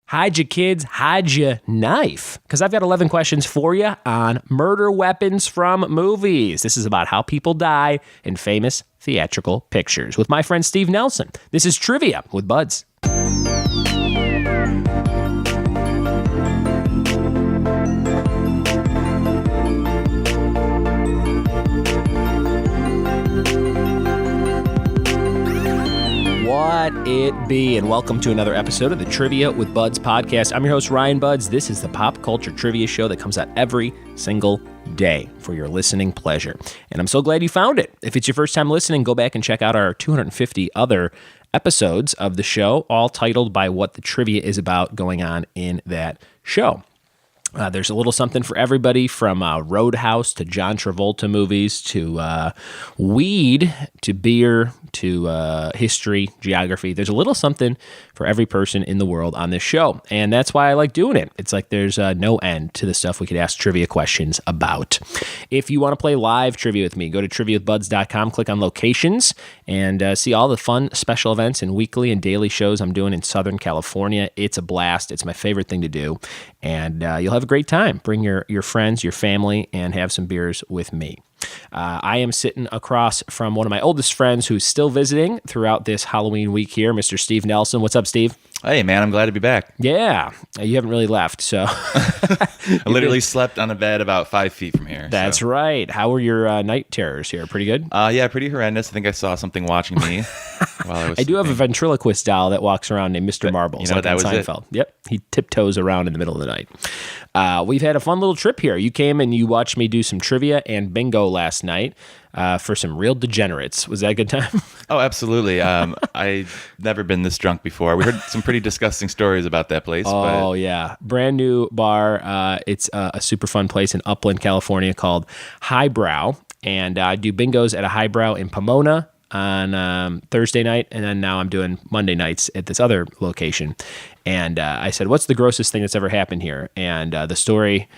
Hide your kids, hide your knife. Because I've got 11 questions for you on murder weapons from movies. This is about how people die in famous theatrical pictures with my friend Steve Nelson. This is Trivia with Buds. What it be, and welcome to another episode of the Trivia with Buds podcast. I'm your host, Ryan Buds. This is the pop culture trivia show that comes out every single day for your listening pleasure. And I'm so glad you found it. If it's your first time listening, go back and check out our 250 other episodes of the show, all titled by what the trivia is about going on in that show. There's a little something for everybody, from Roadhouse to John Travolta movies to weed to beer to history, geography. There's a little something for every person in the world on this show, and that's why I like doing it. It's like there's no end to the stuff we could ask trivia questions about. If you want to play live trivia with me, go to triviawithbuds.com, click on locations, and see all the fun special events and weekly and daily shows I'm doing in Southern California. It's a blast. It's my favorite thing to do, and you'll have a great time. Bring your friends, your family, and have some beers with me. I am sitting across from one of my oldest friends who's still visiting throughout this Halloween week here, Mr. Steve Nelson. What's up, Steve? Hey, man, I'm glad to be back. Yeah, you haven't really left, so. I literally slept on a bed about 5 feet from here. That's right. How were your night terrors here? Pretty good? Yeah, pretty horrendous. I think I saw something watching me while I was I do have a ventriloquist doll that walks around named Mr. Marbles. You know, like that was Seinfeld. Yep, he tiptoes around in the middle of the night. We've had a fun little trip here. You came and you watched me do some trivia and bingo last night for some real degenerates. Was that a good time? Oh, absolutely. I've never been this drunk before. We heard some pretty disgusting stories about that place. Oh, yeah. Brand new bar. It's a super fun place in Upland, California called Highbrow. And I do bingos at a Highbrow in Pomona on Thursday night, and then now I'm doing Monday nights at this other location. And I said, what's the grossest thing that's ever happened here? And the story,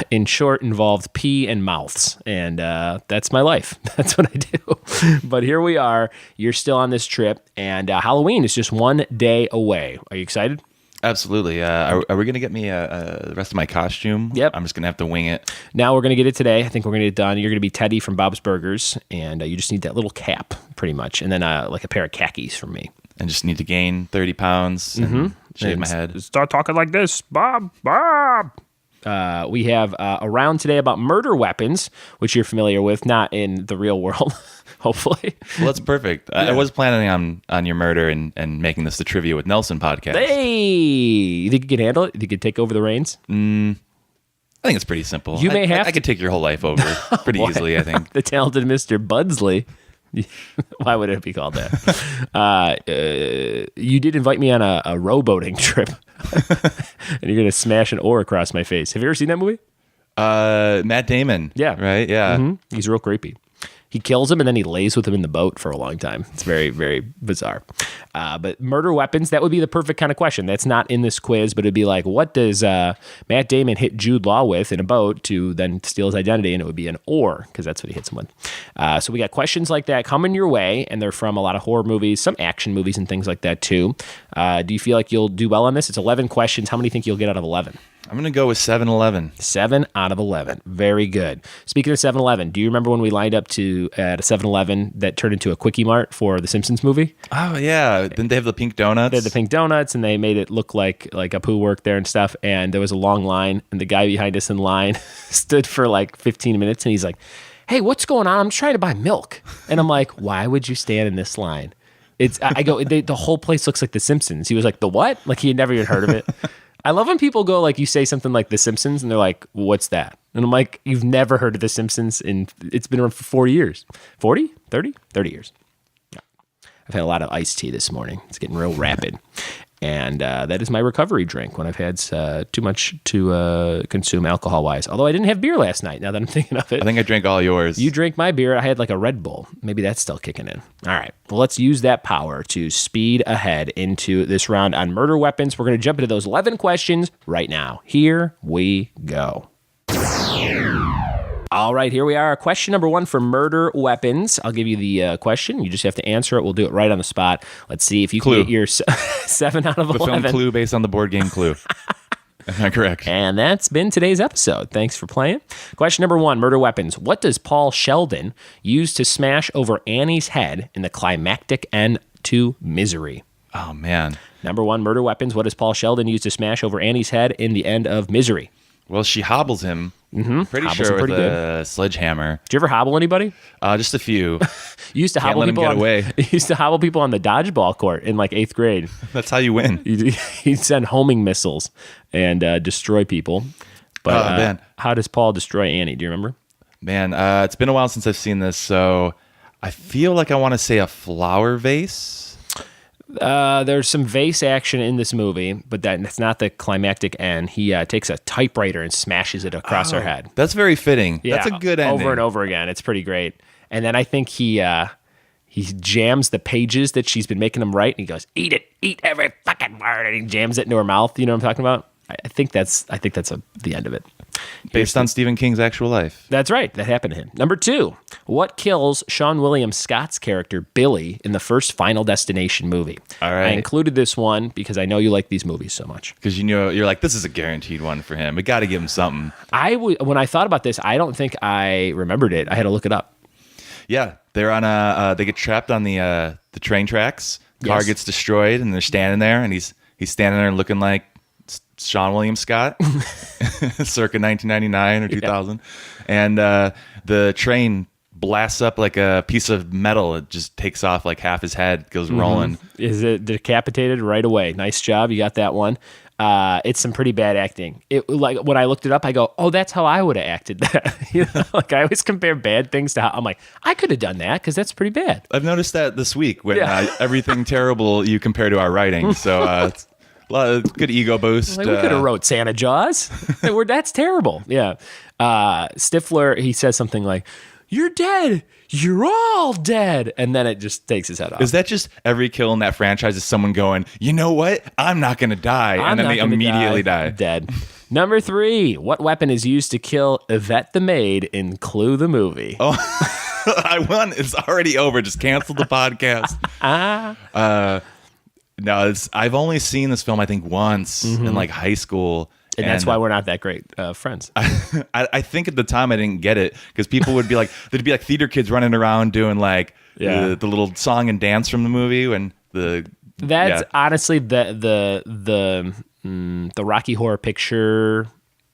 in short, involved pee and mouths. And that's my life. That's what I do. But here we are. You're still on this trip, and Halloween is just one day away. Are you excited? Absolutely. Are we going to get me the rest of my costume? Yep. I'm just going to have to wing it. Now we're going to get it today. I think we're going to get it done. You're going to be Teddy from Bob's Burgers, and you just need that little cap, pretty much, and then like a pair of khakis from me. And just need to gain 30 pounds and shave my head. Start talking like this, Bob. We have a round today about murder weapons, which you're familiar with, not in the real world, hopefully. Well, that's perfect. Yeah. I was planning on your murder and making this the Trivia with Nelson podcast. Hey! You think you can handle it? You think you could take over the reins? I think it's pretty simple. I could take your whole life over pretty easily, I think. The talented Mr. Budsley. Why would it be called that? You did invite me on a rowboating trip, and you're going to smash an oar across my face. Have you ever seen that movie? Matt Damon. Yeah. Right? Yeah. Mm-hmm. He's real creepy. He kills him, and then he lays with him in the boat for a long time. It's very, very bizarre. But murder weapons, that would be the perfect kind of question. That's not in this quiz, but it'd be like, what does Matt Damon hit Jude Law with in a boat to then steal his identity? And it would be an oar, because that's what he hits him with. So we got questions like that coming your way, and they're from a lot of horror movies, some action movies, and things like that, too. Do you feel like you'll do well on this? It's 11 questions. How many do you think you'll get out of 11? I'm going to go with 7-Eleven. 7 out of 11. Very good. Speaking of 7-Eleven, do you remember when we lined up at a 7-Eleven that turned into a Quickie Mart for the Simpsons movie? Oh, yeah. Didn't they have the pink donuts? They had the pink donuts, and they made it look like Apu worked there and stuff, and there was a long line, and the guy behind us in line stood for like 15 minutes, and he's like, hey, what's going on? I'm trying to buy milk. And I'm like, why would you stand in this line? I go, the whole place looks like The Simpsons. He was like, the what? Like he had never even heard of it. I love when people go like, you say something like The Simpsons, and they're like, what's that? And I'm like, you've never heard of The Simpsons, and it's been around for 40 years. 40? 30? 30 years. Yeah. I've had a lot of iced tea this morning. It's getting real rapid. And that is my recovery drink when I've had too much to consume alcohol-wise. Although I didn't have beer last night, now that I'm thinking of it. I think I drank all yours. You drank my beer. I had like a Red Bull. Maybe that's still kicking in. All right. Well, let's use that power to speed ahead into this round on murder weapons. We're going to jump into those 11 questions right now. Here we go. All right, here we are. Question number 1 for murder weapons. I'll give you the question. You just have to answer it. We'll do it right on the spot. Let's see if you can get your 7 out of 11. The film Clue based on the board game Clue. Am I correct? And that's been today's episode. Thanks for playing. Question number 1, murder weapons. What does Paul Sheldon use to smash over Annie's head in the climactic end to Misery? Oh, man. Number 1, murder weapons. What does Paul Sheldon use to smash over Annie's head in the end of Misery? Well, she hobbles him. Pretty Hobbles sure him with pretty a sledgehammer. Did you ever hobble anybody? Just a few. You used to Can't hobble let him people get away. You used to hobble people on the dodgeball court in like 8th grade. That's how you win. He'd send homing missiles and destroy people. But man. how does Paul destroy Annie? Do you remember? Man, it's been a while since I've seen this, so I feel like I want to say a flower vase. There's some vase action in this movie, but that's not the climactic end. He takes a typewriter and smashes it across her head. That's very fitting. Yeah, That's a good ending. Over and over again. It's pretty great. And then I think he jams the pages that she's been making him write, and he goes, eat every fucking word, and he jams it into her mouth. You know what I'm talking about? I think that's the end of it. Based on Stephen King's actual life. That's right. That happened to him. Number 2, what kills Sean William Scott's character, Billy, in the first Final Destination movie? All right. I included this one because I know you like these movies so much. Because you're like, this is a guaranteed one for him. We got to give him something. When I thought about this, I don't think I remembered it. I had to look it up. Yeah, they're on they get trapped on the train tracks. Car Yes. gets destroyed, and they're standing there, and he's standing there looking like Sean William Scott, circa 1999 or 2000, and the train blasts up like a piece of metal. It just takes off like half his head, goes rolling. Is it decapitated right away? Nice job. You got that one. It's some pretty bad acting. Like when I looked it up, I go, oh, that's how I would have acted that. Like I always compare bad things to how I'm like, I could have done that because that's pretty bad. I've noticed that this week when everything terrible you compare to our writing. So it's a lot of good ego boost. Like we could have wrote Santa Jaws. That's terrible. Yeah. Stifler, he says something like, you're dead. You're all dead. And then it just takes his head off. Is that just every kill in that franchise is someone going, you know what? I'm not going to die. And then they immediately die. Dead. Number 3, what weapon is used to kill Yvette the maid in Clue the movie? Oh, I won. It's already over. Just cancel the podcast. No, I've only seen this film, I think, once in like high school. And that's why we're not that great friends. I think at the time I didn't get it because people would be like, there'd be like theater kids running around doing like the little song and dance from the movie Honestly the Rocky Horror Picture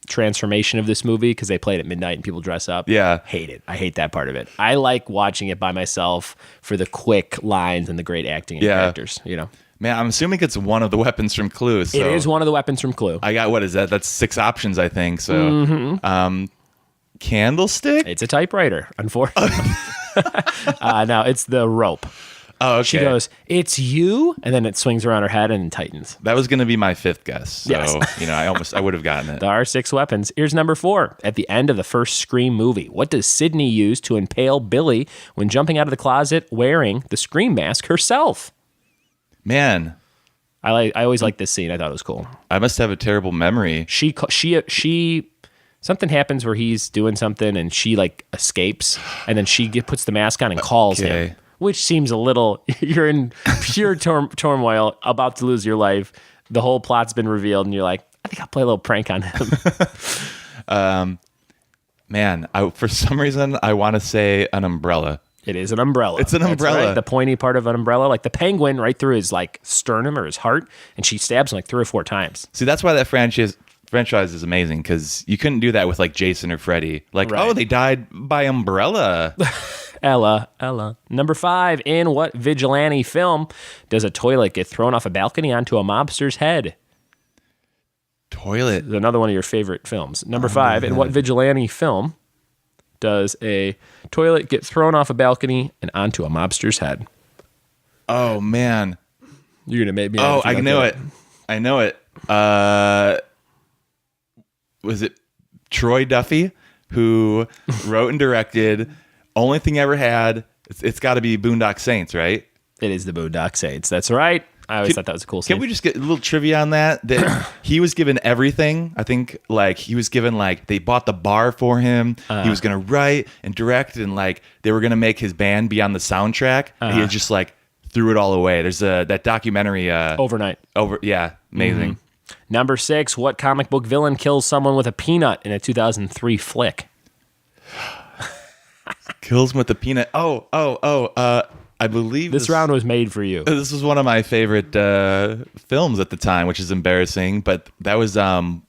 transformation of this movie because they play it at midnight and people dress up. Yeah. Hate it. I hate that part of it. I like watching it by myself for the quick lines and the great acting and characters, Man, I'm assuming it's one of the weapons from Clue. So it is one of the weapons from Clue. I got, what is that? That's 6 options, I think. So, candlestick? It's a typewriter, unfortunately. No, it's the rope. Oh, okay. She goes, it's you, and then it swings around her head and tightens. That was going to be my 5th guess. So, Yes. I would have gotten it. There are 6 weapons. Here's number 4. At the end of the first Scream movie, what does Sydney use to impale Billy when jumping out of the closet wearing the Scream mask herself? Man, I always liked this scene. I thought it was cool. I must have a terrible memory. She something happens where he's doing something and she like escapes, and then she puts the mask on and calls him, which seems a little. You're in pure turmoil, about to lose your life. The whole plot's been revealed, and you're like, I think I'll play a little prank on him. Man, for some reason I want to say an umbrella. It is an umbrella. It's an umbrella. That's right. The pointy part of an umbrella, like the penguin right through his like sternum or his heart, and she stabs him like 3 or 4 times. See, that's why that franchise is amazing, because you couldn't do that with like Jason or Freddy. Like, oh, they died by umbrella. Ella. Number 5, in what vigilante film does a toilet get thrown off a balcony onto a mobster's head? Toilet. Another one of your favorite films. Number 5, in what vigilante film does a toilet get thrown off a balcony and onto a mobster's head? Oh, man. You're going to make me... Oh, I know it. I know it. Was it Troy Duffy who wrote and directed Only Thing I Ever Had? It's got to be Boondock Saints, right? It is the Boondock Saints. That's right. I always thought that was a cool scene. Can we just get a little trivia on that? That he was given everything. I think like he was given like they bought the bar for him. He was gonna write and direct and like they were gonna make his band be on the soundtrack. And he just like threw it all away. There's that documentary Overnight. Amazing. Number 6, what comic book villain kills someone with a peanut in a 2003 flick? Kills him with a peanut. I believe This round was made for you. This was one of my favorite films at the time, which is embarrassing, but that was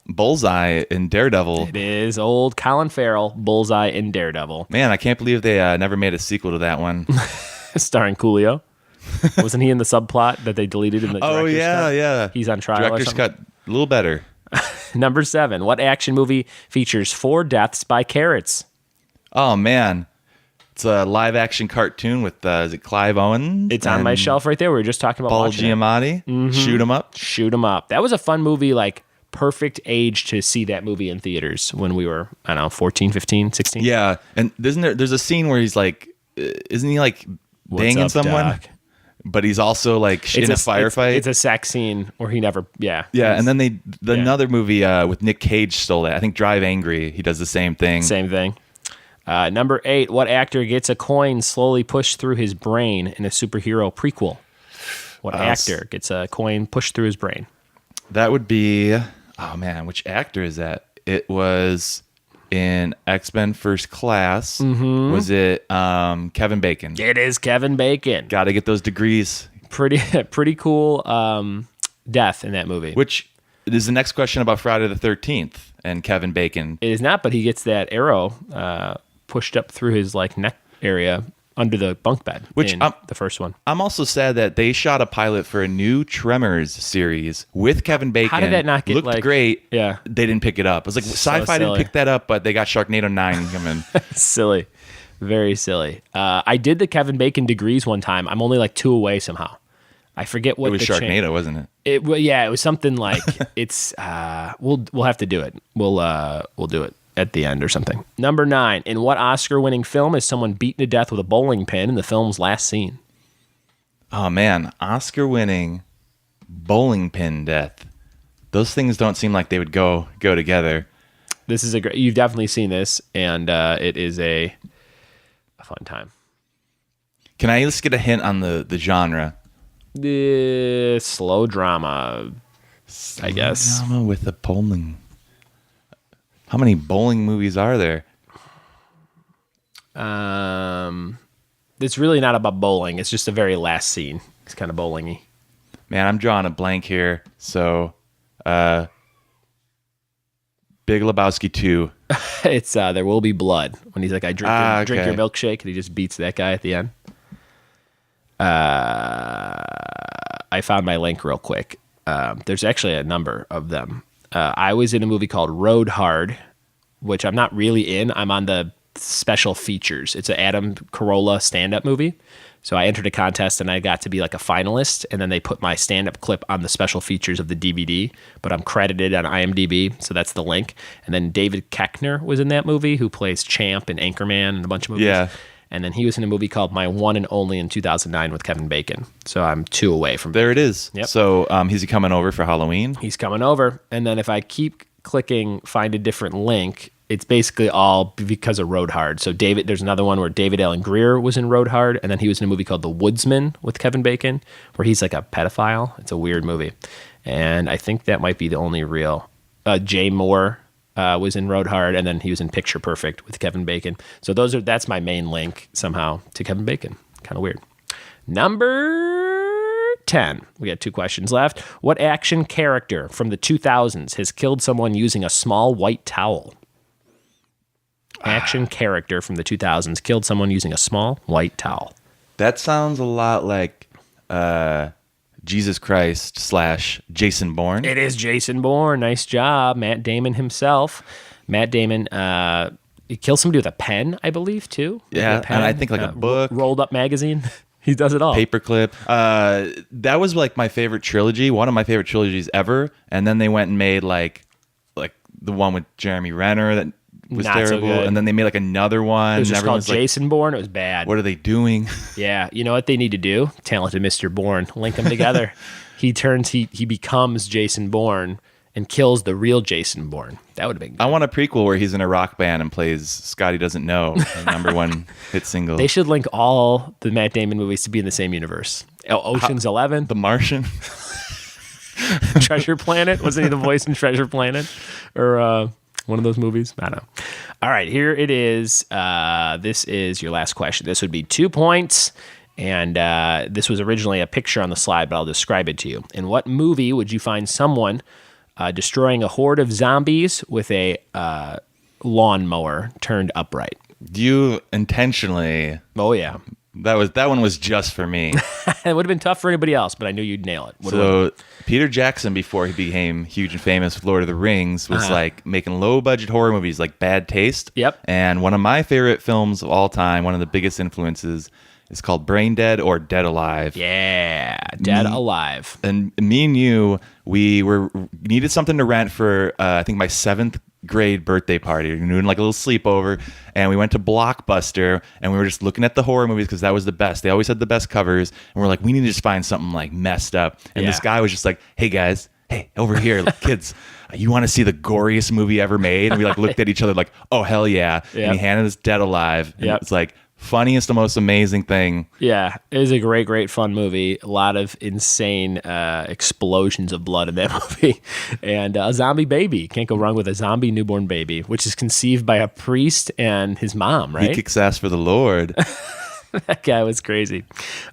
Bullseye in Daredevil. It is old Colin Farrell, Bullseye in Daredevil. Man, I can't believe they never made a sequel to that one. Starring Coolio. Wasn't he in the subplot that they deleted in the director's cut? Yeah. He's on trial Director's or something? cut, a little better. Number 7, what action movie features 4 deaths by carrots? Oh, man. It's a live-action cartoon with, is it Clive Owens? It's on my shelf right there. We were just talking about Paul watching it. Giamatti. Shoot 'em up. Shoot 'em up. That was a fun movie, like perfect age to see that movie in theaters when we were, 14, 15, 16. Yeah, and there's a scene where he's like, isn't he like banging someone? Doc? But he's also like in a firefight. It's a sex scene where he never, Yeah, and then another movie with Nick Cage stole it. I think Drive Angry. He does the same thing. Same thing. Number 8, what actor gets a coin slowly pushed through his brain in a superhero prequel? What actor gets a coin pushed through his brain? That would be, oh man, which actor is that? It was in X-Men First Class. Was it Kevin Bacon? It is Kevin Bacon. Got to get those degrees. Pretty cool death in that movie. Which is the next question about Friday the 13th and Kevin Bacon. It is not, but he gets that arrow pushed up through his like neck area under the bunk bed. Which in the first one. I'm also sad that they shot a pilot for a new Tremors series with Kevin Bacon. How did that not get looked great? Yeah, they didn't pick it up. It was like Sci-Fi didn't pick that up, but they got Sharknado 9 coming. Silly, very silly. I did the Kevin Bacon degrees one time. I'm only like 2 away somehow. I forget what it was. Sharknado, wasn't it? It was something like it's. We'll have to do it. We'll do it at the end or something. Number 9. In what Oscar-winning film is someone beaten to death with a bowling pin in the film's last scene? Oh man, Oscar-winning bowling pin death. Those things don't seem like they would go together. This is you've definitely seen this, and it is a fun time. Can I just get a hint on the genre? The slow drama, I guess. Drama with a bowling. How many bowling movies are there? It's really not about bowling. It's just the very last scene. It's kind of bowlingy. Man, I'm drawing a blank here. So, Big Lebowski 2. It's There Will Be Blood. When he's like, I drink okay. your milkshake, and he just beats that guy at the end. I found my link real quick. There's actually a number of them. I was in a movie called Road Hard, which I'm not really in. I'm on the special features. It's an Adam Carolla stand-up movie. So I entered a contest and I got to be like a finalist, and then they put my stand-up clip on the special features of the DVD, but I'm credited on IMDb, so that's the link. And then David Koechner was in that movie, who plays Champ and Anchorman and a bunch of movies. Yeah. And then he was in a movie called My One and Only in 2009 with Kevin Bacon. So I'm 2 away from There it is. Yep. So is he coming over for Halloween? He's coming over. And then if I keep clicking find a different link, it's basically all because of Road Hard. So there's another one where David Allen Greer was in Road Hard, and then he was in a movie called The Woodsman with Kevin Bacon, where he's like a pedophile. It's a weird movie. And I think that might be the only real. Jay Moore was in Road Hard, and then he was in Picture Perfect with Kevin Bacon. So that's my main link somehow to Kevin Bacon. Kind of weird. Number 10. We got 2 questions left. What action character from the 2000s has killed someone using a small white towel? Action character from the 2000s killed someone using a small white towel. That sounds a lot like Jesus Christ / Jason Bourne. It is Jason Bourne. Nice job. Matt Damon himself. Matt Damon he kills somebody with a pen, I believe, too. Yeah, and I think like a book. Rolled up magazine. He does it all. Paperclip. That was like my favorite trilogy, one of my favorite trilogies ever. And then they went and made like the one with Jeremy Renner that was Not so terrible. good. And then they made like another one. It was and just called everyone's like, Jason Bourne. It was bad. what are they doing? Yeah, you know what they need to do? Talented Mr. Bourne. Link them together. he becomes Jason Bourne and kills the real Jason Bourne. That would have been good. I want a prequel where he's in a rock band and plays Scotty Doesn't Know, the number one hit single. They should link all the Matt Damon movies to be in the same universe. Ocean's 11. The Martian. Treasure Planet. Wasn't he the voice in Treasure Planet? Or one of those movies? I don't know. All right, here it is. This is your last question. This would be 2 points. And this was originally a picture on the slide, but I'll describe it to you. In what movie would you find someone destroying a horde of zombies with a lawnmower turned upright? You intentionally... Oh, yeah. That one was just for me. It would have been tough for anybody else, but I knew you'd nail it. So Peter Jackson, before he became huge and famous with Lord of the Rings, was like making low-budget horror movies like Bad Taste. Yep. And one of my favorite films of all time, one of the biggest influences, is called Brain Dead or Dead Alive. Yeah, Dead Alive. And me and you, we needed something to rent for, I think, my 7th grade birthday party. We were doing like a little sleepover, and we went to Blockbuster, and we were just looking at the horror movies because that was the best. They always had the best covers, and we're like, we need to just find something like messed up. And this guy was just like, hey guys, hey, over here, like, kids, you want to see the goriest movie ever made? And we like looked at each other like, oh hell yeah. Yep. And he handed us Dead Alive, and it's like funniest, the most amazing thing. Yeah, it is a great fun movie. A lot of insane explosions of blood in that movie. And a zombie baby. Can't go wrong with a zombie newborn baby, which is conceived by a priest and his mom, right? He kicks ass for the Lord. That guy was crazy.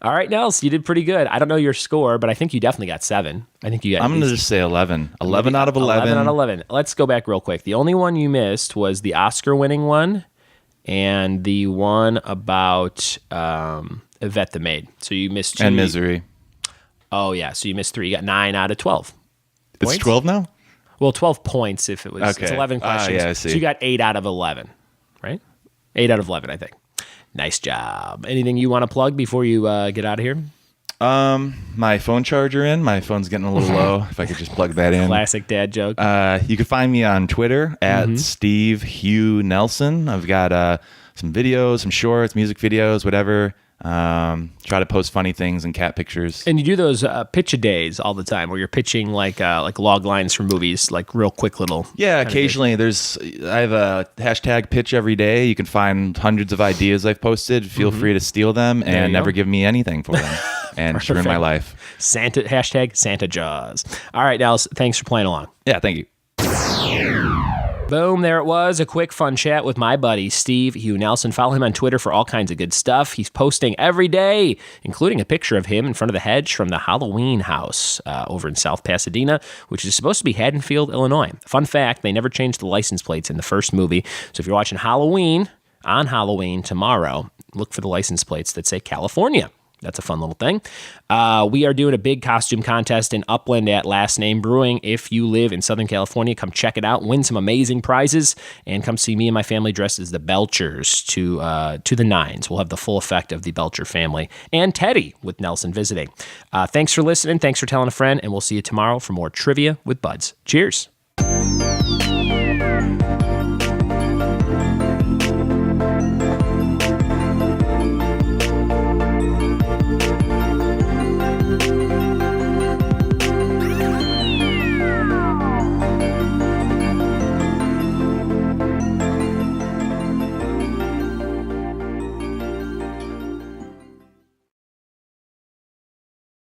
All right, Nels, you did pretty good. I don't know your score, but I think you definitely got 7. I think you got I'm going to just say 11. 11 out of 11. 11 out of 11. Let's go back real quick. The only one you missed was the Oscar-winning one, and the one about Yvette the Maid. So you missed 2. And Misery. Oh, yeah. So you missed 3. You got 9 out of 12. It's Points? 12 now? Well, 12 points if it was. Okay. It's 11 questions. Yeah, I see. So you got 8 out of 11, right? 8 out of 11, I think. Nice job. Anything you want to plug before you get out of here? My phone charger in. My phone's getting a little low. If I could just plug that in. Classic dad joke. You can find me on Twitter at Steve Hugh Nelson. I've got some videos, some shorts, music videos, whatever. Try to post funny things and cat pictures. And you do those pitch-a-days all the time, where you're pitching like log lines from movies, like real quick little. Yeah, occasionally I have a hashtag pitch every day. You can find hundreds of ideas I've posted. Feel free to steal them and never give me anything for them. And ruin my life. Hashtag Santa Jaws. All right, Dallas, thanks for playing along. Yeah, thank you. Boom, there it was. A quick fun chat with my buddy, Steve Hugh Nelson. Follow him on Twitter for all kinds of good stuff. He's posting every day, including a picture of him in front of the hedge from the Halloween house over in South Pasadena, which is supposed to be Haddonfield, Illinois. Fun fact, they never changed the license plates in the first movie. So if you're watching Halloween, on Halloween tomorrow, look for the license plates that say California. That's a fun little thing. We are doing a big costume contest in Upland at Last Name Brewing. If you live in Southern California, come check it out. Win some amazing prizes and come see me and my family dressed as the Belchers to the nines. We'll have the full effect of the Belcher family and Teddy with Nelson visiting. Thanks for listening. Thanks for telling a friend, and we'll see you tomorrow for more Trivia with Buds. Cheers.